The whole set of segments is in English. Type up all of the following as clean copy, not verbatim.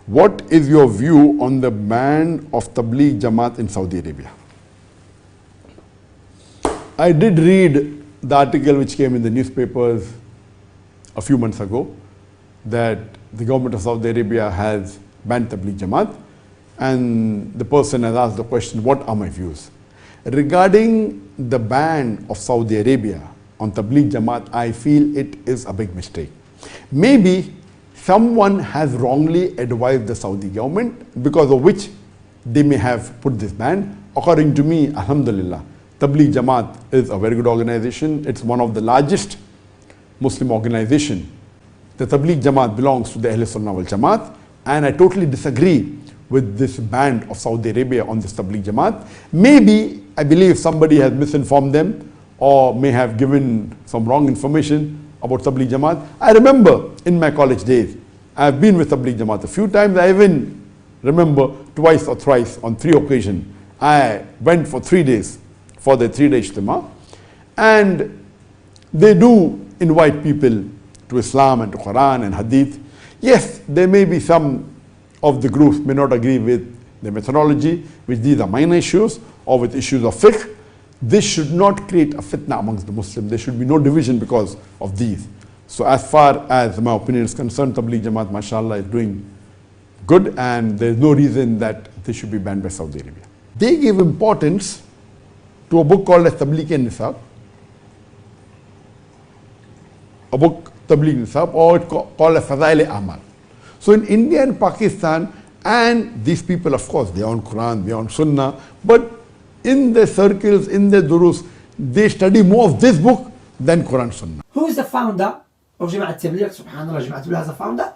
What is your view on the ban of Tabligh Jamaat in Saudi Arabia? I did read the article which came in the newspapers a few months ago that the government of Saudi Arabia has banned Tabligh Jamaat, and the person has asked the question, what are my views? Regarding the ban of Saudi Arabia on Tabligh Jamaat, I feel it is a big mistake. Maybe someone has wrongly advised the Saudi government, because of which they may have put this ban. According to me, alhamdulillah, Tabligh Jamaat is a very good organization. It's one of the largest Muslim organization. The Tabligh Jamaat belongs to the Ahl Sunnah wal Jamaat, and I totally disagree with this ban of Saudi Arabia on this Tabligh Jamaat. Maybe, I believe somebody has misinformed them or may have given some wrong information about Tabligh Jamaat. I remember in my college days, I have been with Tabligh Jamaat a few times. I even remember twice or thrice on 3 occasions. I went for 3 days for the 3-day Ijtima, and they do invite people to Islam and to Quran and Hadith. Yes, there may be some of the groups may not agree with the methodology, which these are minor issues, or with issues of fiqh. This should not create a fitna amongst the Muslims. There should be no division because of these. So as far as my opinion is concerned, Tabligh Jamaat, mashallah, is doing good, and there is no reason that they should be banned by Saudi Arabia. They give importance to a book called as Tabligh Nisab, a book Tabligh Nisab, or it's called as Fadail Amal. So in India and Pakistan, and these people, of course, they are on Quran, they are on Sunnah, but in their circles, in their durus, they study more of this book than Quran Sunnah. Who is the founder of Jama'at Tabligh? Subhanallah, Jama'at Tabligh has a founder.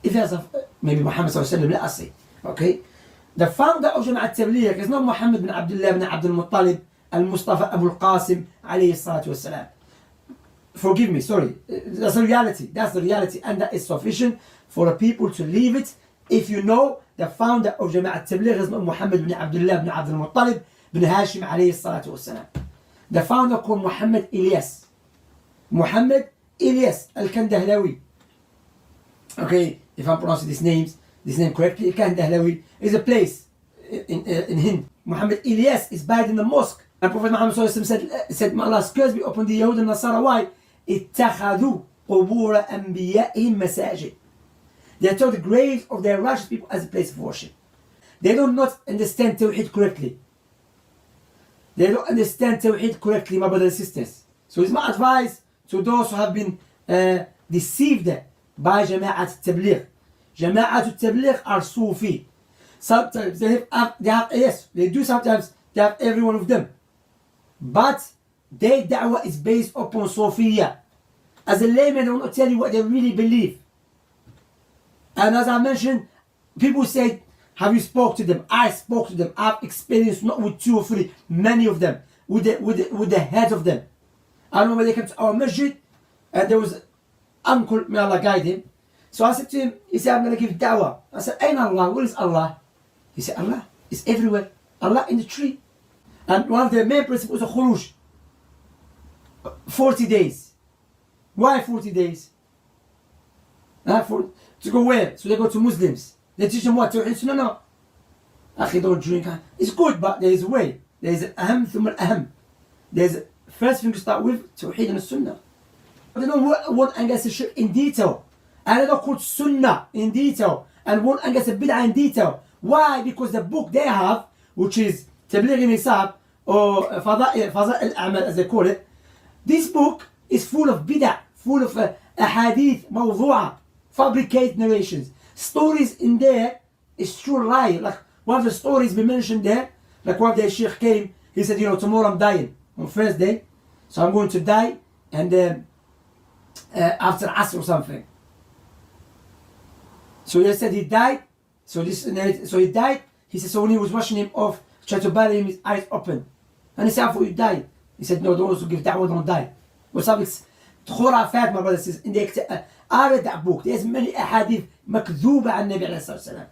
If he has a, maybe Muhammad sallallahu alaihi wasallam, let us say. Okay? The founder of Jama'at Tabligh is not Muhammad bin Abdullah bin Abdul Muttalib al-Mustafa Abu al-Qasim alayhi salatu wassalam. Forgive me, sorry. That's the reality. That's the reality, and that is sufficient for the people to leave it. If you know the founder of Jama'at Tabligh is not Muhammad bin Abdullah bin Abdul Muttalib bin Hashim alayhi salatu wassalam. The founder called Muhammad Ilyas. Muhammad Ilyas al-Kandahlawi. Okay, if I'm pronouncing this name correctly, Kandahlawi is a place in Hind. Muhammad Ilyas is buried in the mosque. And Prophet Muhammad said, may Allah's curse be upon the Yahud and Nasara. Why? اتخذوا قبور أنبيائهم مساجد. They took the graves of their righteous people as a place of worship. They do not understand Tawheed correctly. They don't understand Tawheed correctly, my brothers and sisters. So it's my advice to those who have been deceived by Jama'at Tabligh. Jama'at Tabligh are Sufi. Sometimes they have, yes, they do sometimes, they have every one of them. But their da'wah is based upon Sufiya. As a layman, I will not tell you what they really believe. And as I mentioned, people say, have you spoke to them? I spoke to them. I've experienced not with 2 or 3, many of them, with the heads of them. I remember they came to our masjid, and there was an uncle, may Allah guide him. So I said to him, he said, I'm going to give da'wah. I said, Ayn Allah, where is Allah? He said, Allah is everywhere. Allah in the tree. And one of their main principles was a khuruj. 40 days. Why 40 days? To go where? So they go to Muslims. They teach them what? No. Akhi, don't drink. It's good, but there is a way. There is aham thumma al-aham. There's first thing to start with, Tawheed and Sunnah. But they don't want against the shirk in detail. And they don't quote Sunnah in detail. And want against the bid'ah in detail. Why? Because the book they have, which is Tabligh Nisab, or Fadail al-A'mal as they call it, this book is full of bid'ah, full of ahadith, mawdu'a, fabricated narrations. Stories in there is true lie. Like one of the stories we mentioned there, like one day Sheikh came, he said, tomorrow I'm dying, on first day, so I'm going to die, and after Asr or something. So he said he died, so he died, he said, so when he was washing him off, tried to bury him, his eyes open. And he said, I thought you died. He said, no, those who give da'wah don't die. What's up? It's khurafat, my brothers and sisters. I read that book. There's many ahadith makdhuba an Nabi alayhi salam.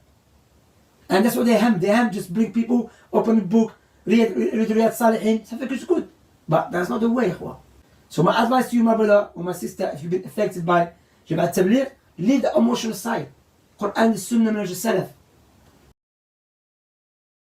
And that's what they ham. They ham just bring people, open the book, read Riyadh Salihin. Something is good. But that's not the way, ikhwa. So my advice to you, my brother or my sister, if you've been affected by Jama'at Tabligh, leave the emotional side. قرآن السنة منهج السلف.